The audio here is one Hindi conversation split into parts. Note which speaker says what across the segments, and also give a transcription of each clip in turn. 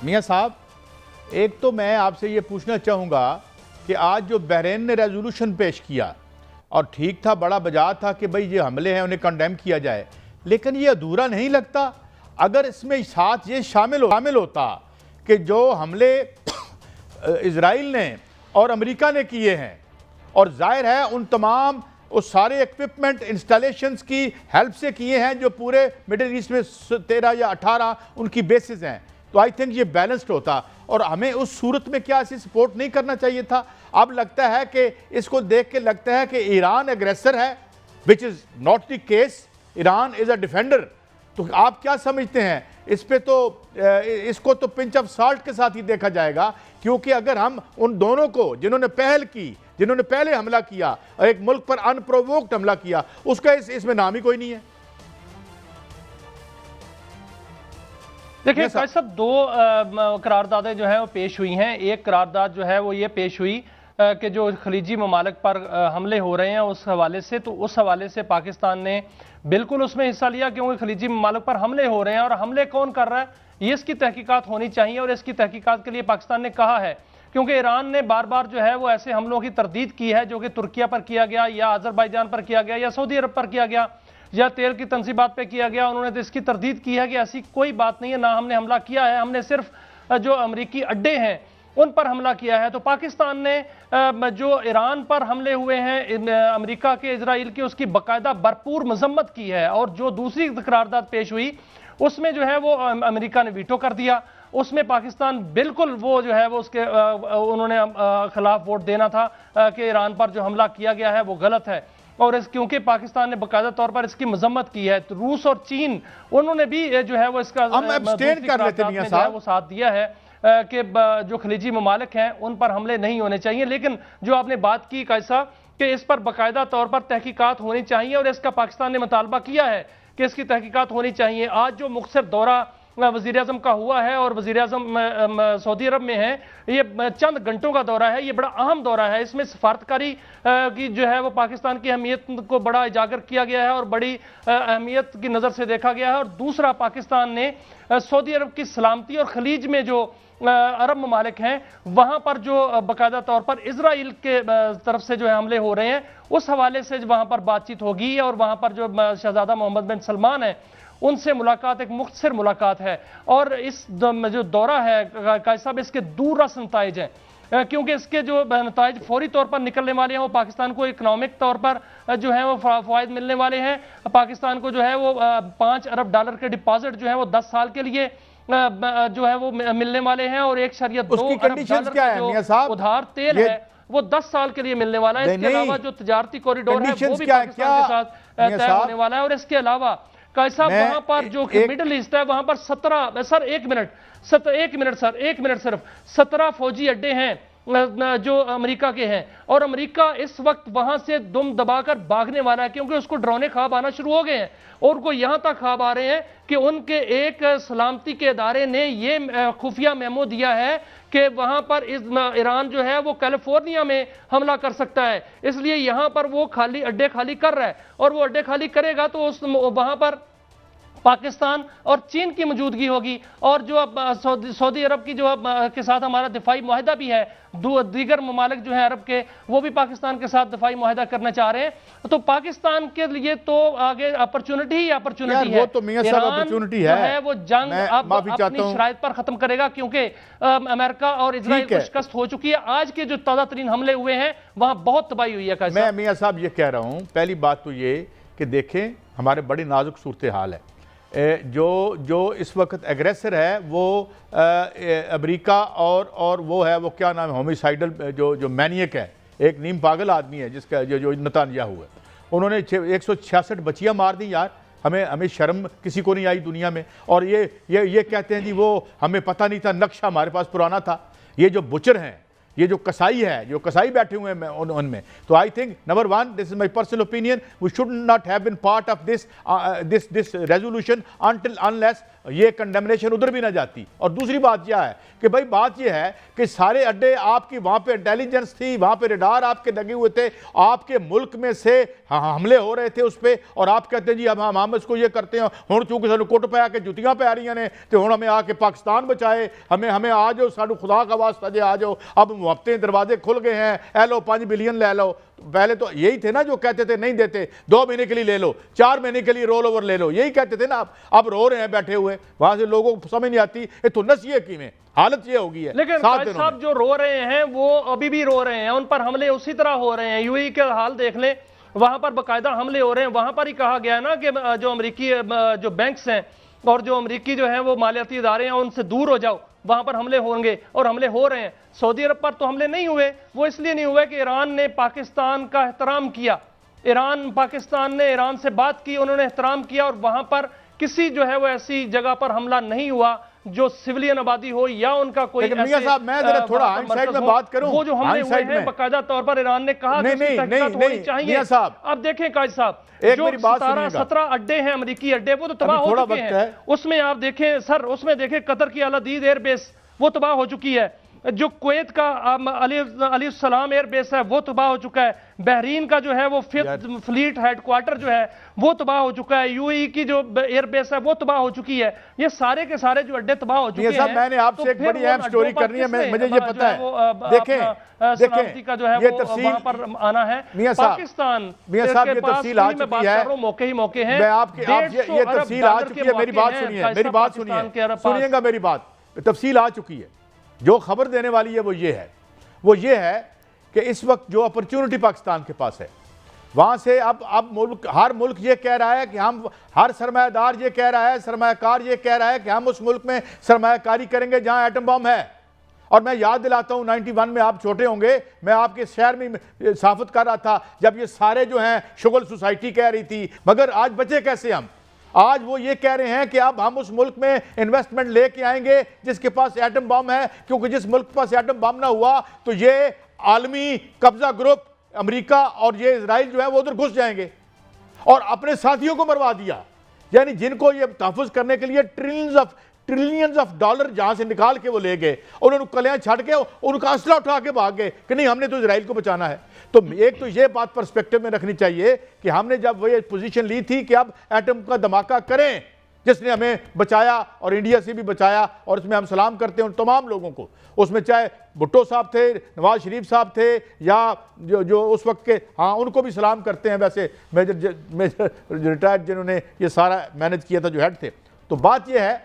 Speaker 1: मियाँ साहब, एक तो मैं आपसे ये पूछना चाहूँगा कि आज जो बहरीन ने रेजोल्यूशन पेश किया और ठीक था, बड़ा बजा था कि भाई ये हमले हैं उन्हें कंडेम किया जाए, लेकिन ये अधूरा नहीं लगता अगर इसमें साथ ये शामिल होता कि जो हमले इजराइल ने और अमेरिका ने किए हैं, और जाहिर है उन तमाम उस सारे इक्विपमेंट इंस्टॉलेशंस की हेल्प से किए हैं जो पूरे मिडिल ईस्ट में 13 या 18 उनकी बेसिस हैं, तो आई थिंक ये बैलेंस्ड होता और हमें उस सूरत में क्या ऐसी सपोर्ट नहीं करना चाहिए था। अब लगता है कि इसको देख के लगता है कि ईरान एग्रेसर है, which is not the case, Iran is a defender. तो आप क्या समझते हैं इस पे? तो इसको तो पिंच ऑफ साल्ट के साथ ही देखा जाएगा, क्योंकि अगर हम उन दोनों को जिन्होंने पहल की, जिन्होंने पहले हमला किया और एक मुल्क पर अनप्रोवोक्ड हमला किया, उसका इसमें नाम ही कोई नहीं है।
Speaker 2: देखिए भाई साहब, दो करारदादें जो है वो पेश हुई हैं। एक करारदाद जो है वो ये पेश हुई कि जो खलीजी ममालिक पर हमले हो रहे हैं उस हवाले से, तो उस हवाले से पाकिस्तान ने बिल्कुल उसमें हिस्सा लिया, क्योंकि खलीजी ममालिक पर हमले हो रहे हैं और हमले कौन कर रहा है ये इसकी तहकीकात होनी चाहिए। और इसकी तहकीकात के लिए पाकिस्तान ने कहा है, क्योंकि ईरान ने बार बार जो है वो ऐसे हमलों की तरदीद की है जो कि तुर्किया पर किया गया या अजरबैजान पर किया गया या सऊदी अरब पर किया गया या तेल की तंसीबात पे किया गया। उन्होंने तो इसकी तरदीद की है कि ऐसी कोई बात नहीं है, ना हमने हमला किया है, हमने सिर्फ जो अमरीकी अड्डे हैं उन पर हमला किया है। तो पाकिस्तान ने जो ईरान पर हमले हुए हैं अमेरिका के, इजराइल के, उसकी बाकायदा भरपूर मजम्मत की है। और जो दूसरी करारदाद पेश हुई उसमें जो है वो अमेरिका ने वीटो कर दिया, उसमें पाकिस्तान बिल्कुल वो जो है वो उसके उन्होंने खिलाफ वोट देना था कि ईरान पर जो हमला किया गया है वो गलत है। और क्योंकि पाकिस्तान ने बाकायदा तौर पर इसकी मजम्मत की है, तो रूस और चीन उन्होंने भी जो है वो इसका वो साथ दिया है कि जो खलीजी ममालिक हैं उन पर हमले नहीं होने चाहिए। लेकिन जो आपने बात की कैसा कि इस पर बाकायदा तौर पर तहकीकात होनी चाहिए और इसका पाकिस्तान ने मुतालबा किया है कि इसकी तहकीकात होनी चाहिए। आज जो मुख्तसर दौरा वज़ीर आज़म का हुआ है और वज़ीर आज़म सऊदी अरब में है, ये चंद घंटों का दौरा है, ये बड़ा अहम दौरा है। इसमें सफारतकारी की जो है वो पाकिस्तान की अहमियत को बड़ा इजागर किया गया है और बड़ी अहमियत की नज़र से देखा गया है। और दूसरा, पाकिस्तान ने सऊदी अरब की सलामती और खलीज में जो अरब ममालिक हैं वहाँ पर जो बाकायदा तौर पर इजराइल के तरफ से जो है हमले हो रहे हैं उस हवाले से वहाँ पर बातचीत होगी। और वहाँ पर जो शहजादा मोहम्मद बिन सलमान है उनसे मुलाकात एक मुख्तसर मुलाकात है। और इस जो दौरा है कायद साहब, इसके दूररस नताइज हैं, क्योंकि इसके जो नताइज फौरी तौर पर निकलने वाले हैं वो पाकिस्तान को इकनॉमिक तौर पर जो है वो फ़वाइद मिलने वाले हैं। पाकिस्तान को जो है वो $5 अरब के डिपॉजिट जो है वो 10 साल के लिए जो है वो मिलने वाले हैं और 1.2 अरब डॉलर का जो उधार तेल है वो 10 साल के लिए मिलने वाला है। इसके अलावा जो तजारती कॉरिडोर है वो भी पाकिस्तान के साथ तय होने वाला है। और इसके अलावा कैसा वहां पर जो मिडिल ईस्ट है वहां पर 17 सर एक मिनट सिर्फ 17 फौजी अड्डे हैं जो अमेरिका के हैं और अमेरिका इस वक्त वहां से दुम दबाकर भागने वाला है, क्योंकि उसको डरावने ख्वाब आना शुरू हो गए हैं। और उनको यहां तक ख्वाब आ रहे हैं कि उनके एक सलामती के इदारे ने ये खुफिया मेमो दिया है कि वहां पर ईरान जो है वो कैलिफोर्निया में हमला कर सकता है, इसलिए यहां पर वो अड्डे खाली कर रहा है। और वो अड्डे खाली करेगा तो वहां पर पाकिस्तान और चीन की मौजूदगी होगी। और जो अब सऊदी अरब की जो के साथ हमारा दिफाई मुआहदा भी है, दीगर ममालिक जो है अरब के वो भी पाकिस्तान के साथ दिफाई मुआहदा करना चाह रहे हैं। तो पाकिस्तान के लिए तो आगे अपॉर्चुनिटी ही अपॉर्चुनिटी है।
Speaker 1: वो तो मियां साहब अपॉर्चुनिटी है
Speaker 2: वो जंग अब अपनी शराइत पर खत्म करेगा, क्योंकि अमेरिका और इजराइल को शिकस्त हो चुकी है। आज के जो ताज़ा तरीन हमले हुए हैं वहां बहुत तबाही हुई है।
Speaker 1: मैं मियां साहब ये कह रहा हूं, पहली बात तो ये कि देखें हमारे बड़ी नाजुक सूरत हाल है। जो इस वक्त एग्रेसर है वो अमेरिका और वो है, वो क्या नाम है, होमिसाइडल जो मैनियक है, एक नीम पागल आदमी है जिसका जो नेतन्याहू है, उन्होंने 166 बच्चियां मार दी यार। हमें शर्म किसी को नहीं आई दुनिया में। और ये कहते हैं जी वो हमें पता नहीं था, नक्शा हमारे पास पुराना था। ये जो बुचर हैं, ये जो कसाई है, जो कसाई बैठे हुए हैं उनमें, तो I think number one, this is my personal opinion, we should not have been part of this resolution unless ये कंडेमनेशन उधर भी ना जाती। और दूसरी बात क्या है कि भाई बात ये है कि सारे अड्डे आपकी वहां पे इंटेलिजेंस थी, वहां पे रडार आपके लगे हुए थे, आपके मुल्क में से हमले हो रहे थे उस पर, और आप कहते हैं जी हम इसको ये करते हैं हुण चूंकि सानू कुट पै के जुतियां पै रही ने तो हुण हमें आके पाकिस्तान बचाए, हमें आ जाओ, सानू खुदा का वास्ता जे आ जाओ, अब मुफ्ते दरवाजे खुल गए हैं, ए लो 5 बिलियन ले लो। पहले तो यही थे ना जो कहते थे नहीं देते, 2 महीने के लिए ले लो, 4 महीने के लिए रोल ओवर ले लो, यही कहते थे ना। अब रो रहे हैं बैठे हुए, वहां से लोगों को समझ नहीं आती ये तो नसीहत की में हालत ये होगी है।
Speaker 2: लेकिन साहब जो रो रहे हैं वो अभी भी रो रहे हैं, उन पर हमले उसी तरह हो रहे हैं। यूएई के हाल देख लें, वहां पर बाकायदा हमले हो रहे हैं। वहां पर ही कहा गया ना कि जो अमेरिकी जो बैंक्स हैं और जो अमेरिकी जो है वो मालियाती इदारे हैं उनसे दूर हो जाओ, वहां पर हमले होंगे, और हमले हो रहे हैं। सऊदी अरब पर तो हमले नहीं हुए, वो इसलिए नहीं हुए कि ईरान ने पाकिस्तान का एहतराम किया। पाकिस्तान ने ईरान से बात की, उन्होंने एहतराम किया, और वहां पर किसी जो है वो ऐसी जगह पर हमला नहीं हुआ जो सिविलियन आबादी हो या उनका कोई
Speaker 1: मियां साहब मैं जरा थोड़ा हाइंडसाइट में बात करूं।
Speaker 2: वो जो हमले हुए हैं बाकायदा तौर पर ईरान ने कहा कि उसकी तहकीकात होनी चाहिए। अब देखें काजी साहब, जो 17 अड्डे हैं अमेरिकी अड्डे, वो तो तबाह हो चुके हैं। उसमें आप देखें सर, उसमें देखें कतर की अल-अदीद एयरबेस वो तबाह हो चुकी है, जो कुवैत का अली सलाम एयरबेस है वो तबाह हो चुका है, बहरीन का जो है वो 5th फ्लीट हेडक्वार्टर जो है वो तबाह हो चुका है, यूएई की जो एयरबेस है वो तबाह हो चुकी है। ये सारे के सारे जो अड्डे तबाह हो चुके हैं।
Speaker 1: मैंने आपसे एक बड़ी अहम स्टोरी करनी है, मुझे ये पता है। देखें
Speaker 2: का जो है वो वहां पर आना है पाकिस्तान।
Speaker 1: मियां साहब ये तफसील आ चुकी है,
Speaker 2: मौके ही मौके हैं।
Speaker 1: मैं आपके ये तफसील आ चुकी है, मेरी बात सुनिए, सुनिएगा मेरी बात, तफसील आ चुकी है। जो खबर देने वाली है वो ये है कि इस वक्त जो अपॉर्चुनिटी पाकिस्तान के पास है, वहां से अब हर मुल्क ये कह रहा है कि हम, हर सरमायादार ये कह रहा है, सरमायाकार ये कह रहा है कि हम उस मुल्क में सरमायाकारी करेंगे जहां एटम बम है। और मैं याद दिलाता हूं 91 में, आप छोटे होंगे, मैं आपके शहर में साफत कर रहा था जब ये सारे जो हैं शुगल सोसाइटी कह रही थी, मगर आज बचे कैसे हम? आज वो ये कह रहे हैं कि अब हम उस मुल्क में इन्वेस्टमेंट लेके आएंगे जिसके पास एटम बम है, क्योंकि जिस मुल्क के पास एटम बम ना हुआ तो ये आलमी कब्जा ग्रुप अमेरिका और ये इजराइल जो है वो उधर घुस जाएंगे और अपने साथियों को मरवा दिया। यानी जिनको ये तहफ़्फ़ुज़ करने के लिए ट्रिलियंस ऑफ डॉलर जहां से निकाल के वो ले गए, उन्होंने कलियां छाट के उनका असला उठा के भाग गए कि नहीं हमने तो इजराइल को बचाना है। तो एक तो ये बात पर्सपेक्टिव में रखनी चाहिए कि हमने जब वो ये पोजीशन ली थी कि अब एटम का धमाका करें, जिसने हमें बचाया और इंडिया से भी बचाया, और इसमें हम सलाम करते हैं उन तमाम लोगों को, उसमें चाहे भुट्टो साहब थे, नवाज शरीफ साहब थे, या जो उस वक्त के, हाँ उनको भी सलाम करते हैं वैसे मेजर रिटायर्ड जिन्होंने ये सारा मैनेज किया था, जो हेड थे। तो बात ये है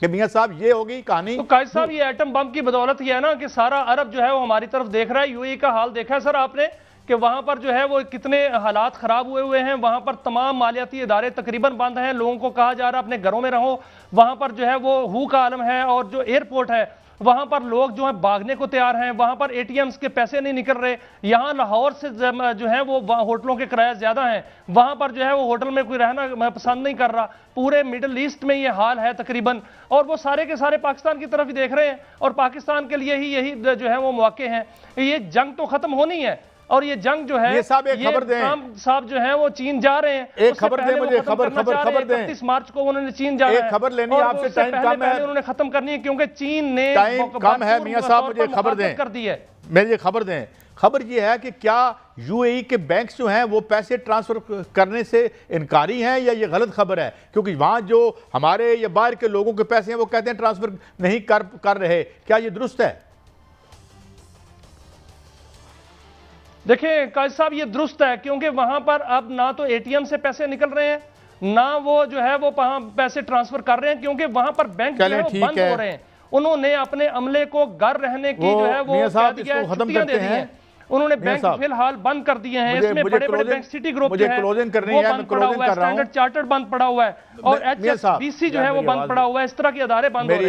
Speaker 1: कि मियां साहब ये होगी कहानी।
Speaker 2: तो काजी साहब ये एटम बम की बदौलत ये है ना कि सारा अरब जो है वो हमारी तरफ देख रहा है। यूएई का हाल देखा है सर आपने कि वहां पर जो है वो कितने हालात खराब हुए हैं। वहां पर तमाम मालियाती इदारे तकरीबन बंद हैं, लोगों को कहा जा रहा है अपने घरों में रहो। वहां पर जो है वो हू का आलम है, और जो एयरपोर्ट है वहां पर लोग जो है भागने को तैयार हैं। वहां पर एटीएम्स के पैसे नहीं निकल रहे। यहां लाहौर से जो है वो होटलों के किराए ज्यादा हैं, वहां पर जो है वो होटल में कोई रहना पसंद नहीं कर रहा। पूरे मिडिल ईस्ट में ये हाल है तकरीबन, और वो सारे के सारे पाकिस्तान की तरफ ही देख रहे हैं, और पाकिस्तान के लिए ही यही जो है वो मौके हैं। ये जंग तो खत्म होनी है, और ये जंग जो है
Speaker 1: ये साहब एक खबर दें,
Speaker 2: साहब जो है वो चीन जा रहे हैं।
Speaker 1: एक खबर दें मुझे, खबर दें
Speaker 2: 31 मार्च को उन्होंने चीन जाना है।
Speaker 1: खबर लेनी है आपसे, टाइम कम है,
Speaker 2: उन्होंने खत्म करनी है क्योंकि चीन ने
Speaker 1: टाइम कम है। मियां साहब मुझे खबर दें,
Speaker 2: कर दी है,
Speaker 1: मुझे खबर दें। खबर ये है कि क्या यूएई के बैंक्स जो हैं वो पैसे ट्रांसफर करने से इनकारी हैं, या ये गलत खबर है? क्योंकि वहां जो हमारे या बाहर के लोगों के पैसे हैं वो कहते हैं ट्रांसफर नहीं कर रहे, क्या ये दुरुस्त है?
Speaker 2: देखिए काजी साहब ये दुरुस्त है, क्योंकि वहां पर अब ना तो एटीएम से पैसे निकल रहे हैं, ना वो जो है वो पैसे ट्रांसफर कर रहे हैं, क्योंकि वहां पर बैंक जो है वो बंद हो रहे हैं। उन्होंने अपने अमले को घर रहने की जो है वो छुट्टियां दे दी हैं। उन्होंने बैंक फिलहाल बंद कर दिए हैं। इसमें बड़े बड़े बैंक सिटी ग्रुप जो है वो बंद पड़ा हुआ है, स्टैंडर्ड चार्टर्ड बंद पड़ा हुआ है, और एचएसबीसी जो है वो बंद पड़ा हुआ है। इस तरह के अदारे बंद हो रहे हैं।